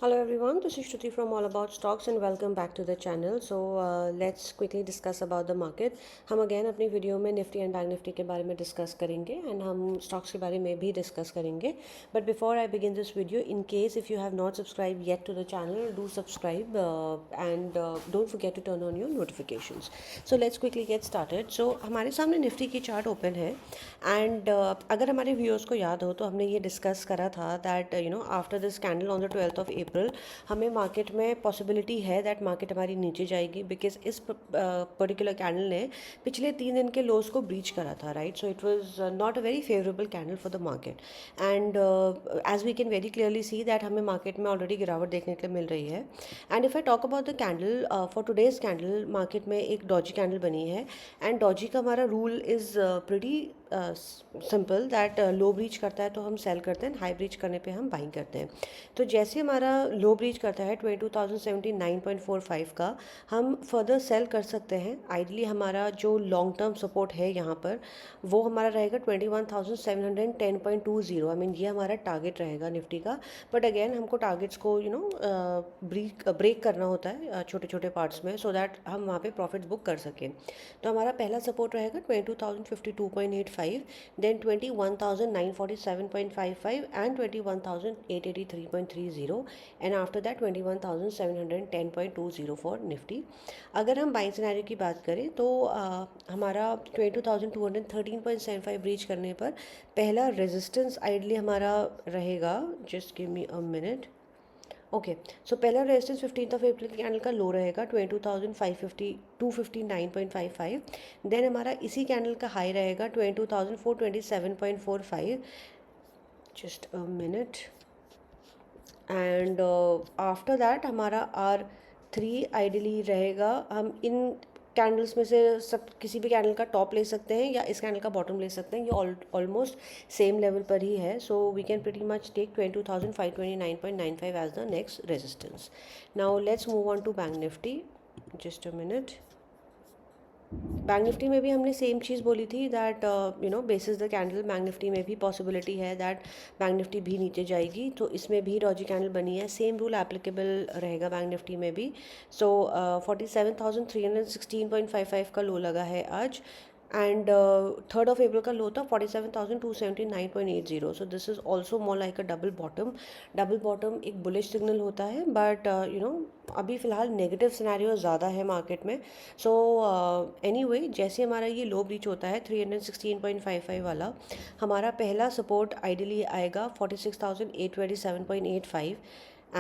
Hello everyone, this is Shruti from All About Stocks and welcome back to the channel. So let's quickly discuss about the market. हम again अपनी video में Nifty and bank Nifty के बारे में discuss करेंगे and हम stocks के बारे में भी डिस्कस करेंगे. But before I begin this video, in case if you have not subscribe yet to the channel, do subscribe and don't forget to turn on your notifications. So let's quickly get started. So हमारे सामने Nifty की chart open है and अगर हमारे viewers को याद हो तो हमने ये डिस्कस करा था that after this candle on the 12th of अप्रैल हमें मार्केट में पॉसिबिलिटी है दैट मार्केट हमारी नीचे जाएगी बिकॉज इस पर्टिकुलर कैंडल ने पिछले 3 दिन के लोज को ब्रीच करा था, right. So it was not a very favourable candle for the market and as we can very clearly see that हमें मार्केट में ऑलरेडी गिरावट देखने के लिए मिल रही है. And if I talk about the candle for today's candle, market में एक डॉजी कैंडल बनी है एंड डॉजी का हमारा rule is pretty simple that low breach करता है तो हम सेल करते हैं, हाई ब्रीच करने पे हम बाइंग करते हैं. तो जैसे हमारा लो ब्रीच करता है 22,079.45 का, हम फर्दर सेल कर सकते हैं. आइडली हमारा जो लॉन्ग टर्म सपोर्ट है यहाँ पर वो हमारा रहेगा 21,710.20. आई मीन ये हमारा टारगेट रहेगा निफ्टी का. बट अगेन हमको टारगेट्स को ब्रेक करना होता है छोटे छोटे पार्ट्स में सो दैट हम वहाँ पे प्रॉफिट्स बुक कर सकें. तो हमारा पहला सपोर्ट रहेगा 22,052.85, then 21,947.55 and 21,883.30 and after that 21,710.20 for Nifty. अगर हम बाइंग सिनेरियो की बात करें तो हमारा 22,213.75 ब्रीच करने पर पहला रेजिस्टेंस आइडली हमारा रहेगा, just give me a minute. Okay, so पहला रेजिस्टेंस 15th ऑफ अप्रैल के कैंडल का लो रहेगा 22,550 259.55. देन हमारा इसी कैंडल का हाई रहेगा 22,427.45. Just a minute. And after that हमारा R3 आइडली रहेगा. हम इन कैंडल्स में से सब किसी भी कैंडल का टॉप ले सकते हैं या इस कैंडल का बॉटम ले सकते हैं. ये ऑलमोस्ट सेम लेवल पर ही है. So we can pretty much take 22,529.95 as the next resistance. Now let's move on to Bank Nifty. Just a minute. Bank Nifty में भी हमने सेम चीज़ बोली थी that basis the candle Bank Nifty में भी पॉसिबिलिटी है दैट बैंक निफ्टी भी नीचे जाएगी. तो इसमें भी डॉजी कैंडल बनी है, सेम रूल एप्लीकेबल रहेगा बैंक निफ्टी में भी. सो 47,316.55 का लो लगा है आज एंड 3rd ऑफ अप्रैल का लो था 47,279.80. So this is also more like a double bottom. Double bottom एक बुलिश सिग्नल होता है बट अभी फ़िलहाल नेगेटिव सिनेरियो ज़्यादा है मार्केट में. सो एनीवे जैसे हमारा ये लो ब्रीच होता है 316.55 वाला, हमारा पहला सपोर्ट आइडली आएगा 46,827.85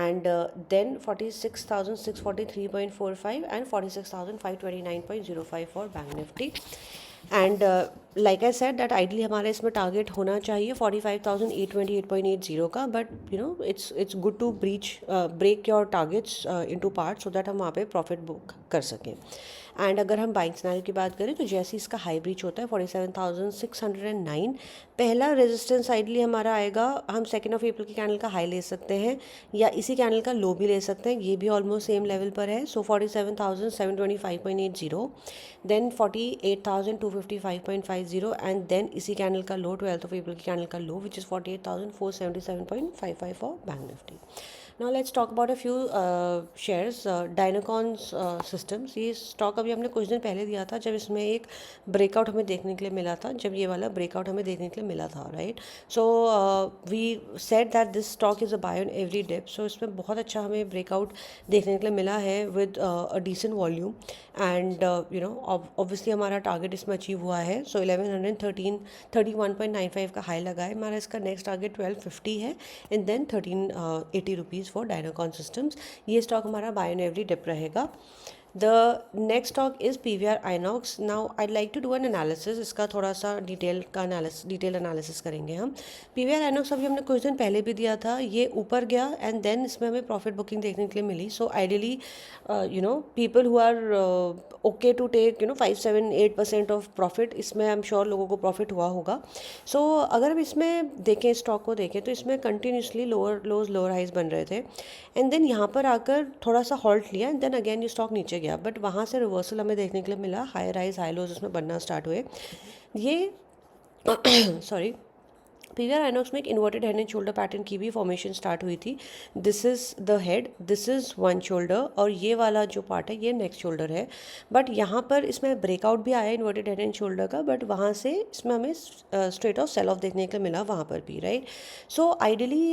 and then 46,643.45 and 46,529.05 for Bank Nifty. And like I said that ideally हमारा इसमें टारगेट होना चाहिए 45,828.80 का. But it's good to break your targets into part so that हम वहाँ पे प्रॉफिट बुक कर सकें. एंड अगर हम बाइंग सिनेरियो की बात करें तो जैसे इसका हाई ब्रीच होता है 47,609, पहला रेजिस्टेंस आइडली हमारा आएगा. हम 2nd ऑफ अप्रैल की कैंडल का हाई ले सकते हैं या इसी कैंडल का लो भी ले सकते हैं, ये भी ऑलमोस्ट सेम लेवल पर है. सो 47,725.80, देन 48,255.50 एंड देन इसी कैंडल का लो 12th ऑफ अप्रैल की कैंडल का low which is 48,477.55 for bank Nifty. Now let's talk about a few shares. Dynacons systems, ये स्टॉक अभी हमने कुछ दिन पहले दिया था जब इसमें एक ब्रेकआउट हमें देखने के लिए मिला था, जब ये वाला ब्रेकआउट हमें देखने के लिए मिला था, right. So we said that this stock is a buy on every dip. सो इसमें बहुत अच्छा हमें ब्रेकआउट देखने के लिए मिला है with a decent volume and obviously हमारा टारगेट इसमें अचीव हुआ है. सो 1131.95 का हाई लगा है हमारा. इसका नेक्स्ट टारगेट 1250 है and then 1380 rupees for Dynacon systems. ये स्टॉक हमारा बाय ऑन एवरी डिप रहेगा. The next stock is PVR INOX. Now I like to do an analysis. इसका थोड़ा सा डिटेल एनालिसिस करेंगे हम. PVR INOX अभी हमने कुछ दिन पहले भी दिया था, ये ऊपर गया एंड देन इसमें हमें प्रॉफिट बुकिंग देखने के लिए मिली. So ideally people who are okay to take 5-7-8% off profit, इसमें आई एम श्योर लोगों को प्रॉफिट हुआ होगा. सो अगर हम इसमें देखें, स्टॉक को देखें तो इसमें continuously lower lows lower highs बन रहे थे एंड देन यहाँ पर आकर थोड़ा सा हॉल्ट लिया एंड देन अगेन ये स्टॉक नीचे गया. बट वहाँ से रिवर्सल हमें देखने के लिए मिला, हाई राइज हाई लोज उसमें बनना स्टार्ट हुए. ये सॉरी पीवीआर आइनॉक्स में एक inverted head and shoulder pattern की भी फॉर्मेशन स्टार्ट हुई थी। This is the head, this is one shoulder और ये वाला जो पार्ट है ये नेक्स्ट शोल्डर है। बट यहाँ पर इसमें ब्रेकआउट भी आया इन्वर्टेड हेड एंड शोल्डर का, बट वहाँ से इसमें हमें स्ट्रेट ऑफ सेल ऑफ देखने को मिला वहाँ पर भी, राइट। सो आइडियली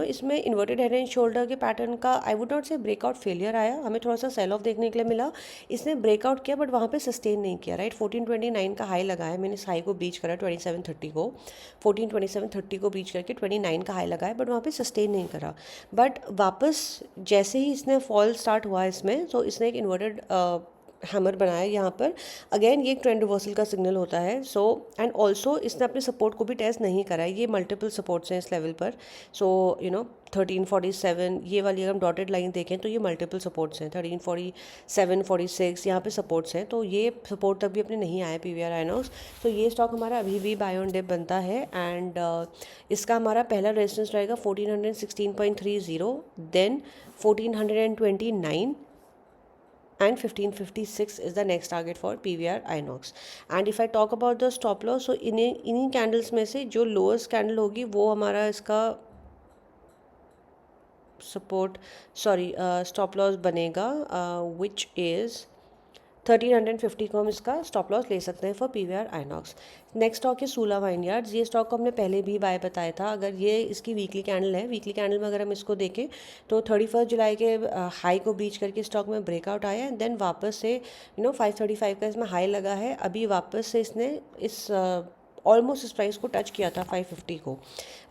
इसमें इन्वर्टेड हेड एंड शोल्डर के पैटर्न का आई वुड नॉट से ब्रेकआउट फेलियर आया, हमें थोड़ा सा सेल ऑफ देखने के लिए मिला। इसने ब्रेकआउट किया बट वहाँ पे सस्टेन नहीं किया, राइट। 1429 का हाई लगाया, मैंने इस हाई को ब्रीच करा 2730 को, 142730 को ब्रीच करके 29 का हाई लगाया, बट वहाँ पे सस्टेन नहीं करा। बट वापस जैसे ही इसने फॉल स्टार्ट हुआ इसमें, तो इसने एक इन्वर्टेड हैमर बनाया यहाँ पर। अगेन ये एक ट्रेंड रिवर्सल का सिग्नल होता है। सो एंड ऑल्सो इसने अपने सपोर्ट को भी टेस्ट नहीं करा है, ये मल्टीपल सपोर्ट्स हैं इस लेवल पर। सो 1347 ये वाली अगर हम डॉटेड लाइन देखें तो ये मल्टीपल सपोर्ट्स हैं, 1347 46 यहाँ पे सपोर्ट्स हैं। तो ये सपोर्ट तक भी अपने नहीं आए पीवीआर आइनॉक्स। तो ये स्टॉक हमारा अभी भी बाय ऑन डिप बनता है। एंड इसका हमारा पहला रेजिस्टेंस रहेगा 1416.30, then 1429 and 1556 is the next target for PVR Inox. And if I talk about the stop loss, so इन्हीं कैंडल्स में से जो लोएस्ट कैंडल होगी वो हमारा इसका सपोर्ट स्टॉप लॉस बनेगा, विच इज़ 1350 को हम इसका स्टॉप लॉस ले सकते हैं for PVR INOX. Next stock है सूला वाइनयार्ड्स। ये स्टॉक को हमने पहले भी बाय बताया था। अगर ये इसकी वीकली कैंडल है, वीकली कैंडल में अगर हम इसको देखें तो 31 जुलाई के हाई को ब्रीच करके स्टॉक में ब्रेकआउट आया है। देन वापस से 535 का इसमें हाई लगा है। अभी वापस से इसने इस ऑलमोस्ट इस प्राइस को टच किया था 550 को,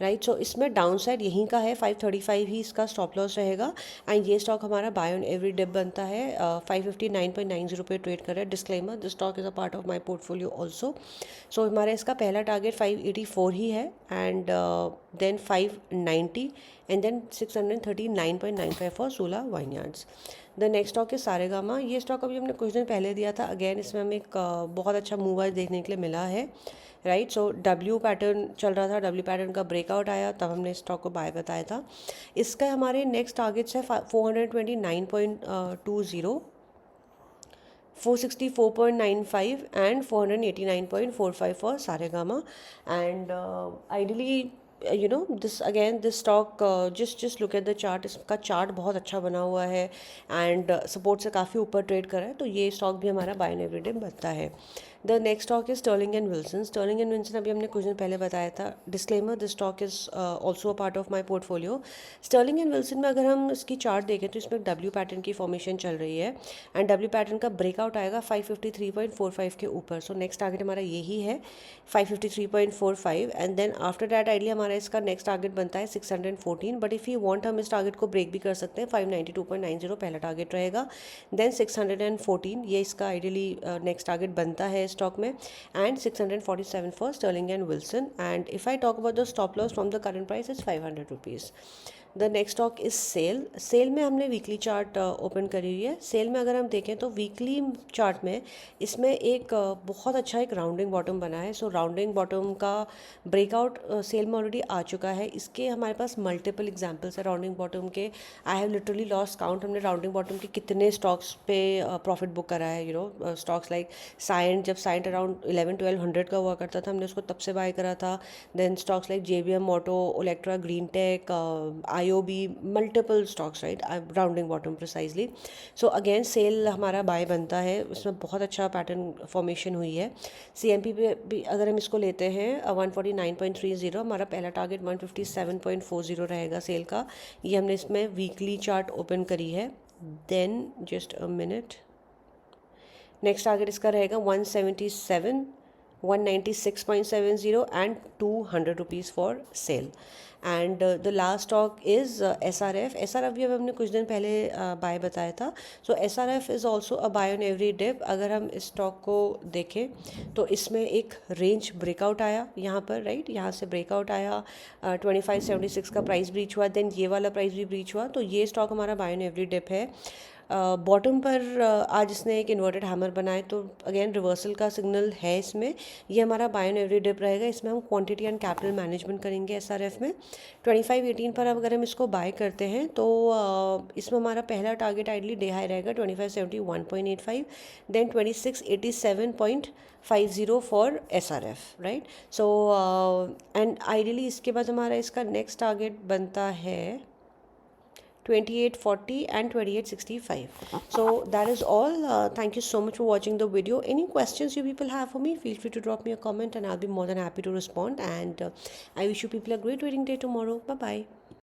राइट। सो इसमें डाउन साइड यहीं का है, 535 ही इसका स्टॉप लॉस रहेगा। एंड ये स्टॉक हमारा बाय ऑन एवरी डिप बनता है, 559.90 पे ट्रेड कर रहा है। Disclaimer, this stock is a part of my portfolio also. So हमारा इसका पहला टारगेट 584 ही है, and then 590 and then 639.95 for Sula vineyards. The next stock है सारेगामा। ये स्टॉक अभी हमने कुछ दिन पहले दिया था। अगेन इसमें हमें एक बहुत अच्छा मूव आज देखने के लिए मिला है, राइट। सो डब्ल्यू पैटर्न चल रहा था, डब्ल्यू पैटर्न का ब्रेकआउट आया, तब हमने स्टॉक को बाय बताया था। इसका हमारे नेक्स्ट टारगेट्स है 429.20, 464.95 and 489.45 for Saregama. And ideally this stock just look at the chart, इसका चार्ट बहुत अच्छा बना हुआ है एंड सपोर्ट से काफ़ी ऊपर ट्रेड कर रहा है। तो ये स्टॉक भी हमारा बाय एवरी डे बनता है। The next stock is Sterling and Wilson. Sterling and Wilson अभी हमने कुछ दिन पहले बताया था। Disclaimer, this stock is also a part of my portfolio. Sterling and Wilson में अगर हम इसकी चार्ट देखें तो इसमें डब्ल्यू पैटर्न की फॉर्मेशन चल रही है एंड डब्ल्यू पैटर्न का ब्रेकआउट आएगा 553.45 के ऊपर। सो नेक्स्ट टारगेट हमारा यही है 553.45 and then after that idea हमारा इसका नेक्स्ट टारगेट बनता है 614। बट इफ़ यू वांट हम इस टारगेट को ब्रेक भी कर सकते हैं, 592.90 पहला टारगेट रहेगा, देन 614 ये इसका आइडियली नेक्स्ट टारगेट बनता है स्टॉक में, and 647 for Sterling and Wilson. And if I talk about the stop loss from the current price is 500 rupees. The next stock is SAIL. SAIL में हमने weekly chart open करी हुई है। Cell में अगर हम देखें तो वीकली चार्ट में इसमें एक बहुत अच्छा एक राउंडिंग बॉटम बना है। सो राउंडिंग बॉटम का ब्रेकआउट सेल में ऑलरेडी आ चुका है। इसके हमारे पास मल्टीपल एग्जांपल्स है राउंडिंग बॉटम के। I have literally lost count, हमने राउंडिंग बॉटम के कितने स्टॉक्स पे प्रॉफिट बुक करा है। स्टॉक्स लाइक साइंट, जब साइंट अराउंड 11-1200 का हुआ करता था, हमने उसको तब से बाय करा था। Then stocks like JBM auto, Olectra, green tech, IOB, multiple stocks, right, rounding bottom precisely. So again SAIL हमारा बाय बनता है, इसमें बहुत अच्छा पैटर्न फॉर्मेशन हुई है। CMP पे भी अगर हम इसको लेते हैं 149.30, हमारा पहला टारगेट 157.40 रहेगा सेल का। ये हमने इसमें वीकली चार्ट ओपन करी है। Then just a minute, next target इसका रहेगा 177, 196.70 and 200 rupees for SAIL. And the last stock is SRF। SRF भी अब हमने कुछ दिन पहले बाय बताया था। So SRF is also a buy on every dip. अगर हम इस स्टॉक को देखें तो इसमें एक रेंज ब्रेकआउट आया यहाँ पर, राइट, यहाँ से ब्रेकआउट आया, 2576 का प्राइस ब्रीच हुआ, देन ये वाला प्राइस भी ब्रीच हुआ। तो ये स्टॉक हमारा बाय ऑन एवरी डिप है। बॉटम पर आज इसने एक इन्वर्टेड हैमर बनाए, तो अगेन रिवर्सल का सिग्नल है इसमें। ये हमारा बाय ऑन एवरी डिप रहेगा। इसमें हम क्वांटिटी एंड कैपिटल मैनेजमेंट करेंगे SRF में। 2518 पर अब अगर हम इसको बाय करते हैं तो इसमें हमारा पहला टारगेट आइडली डे हाई रहेगा 2571.85, then 2687.50 for SRF, right. So and ideally इसके बाद हमारा इसका नेक्स्ट टारगेट बनता है 2840 and 2865. So that is all. Thank you so much for watching the video. Any questions you people have for me, feel free to drop me a comment and I'll be more than happy to respond. And I wish you people a great trading day tomorrow. Bye bye.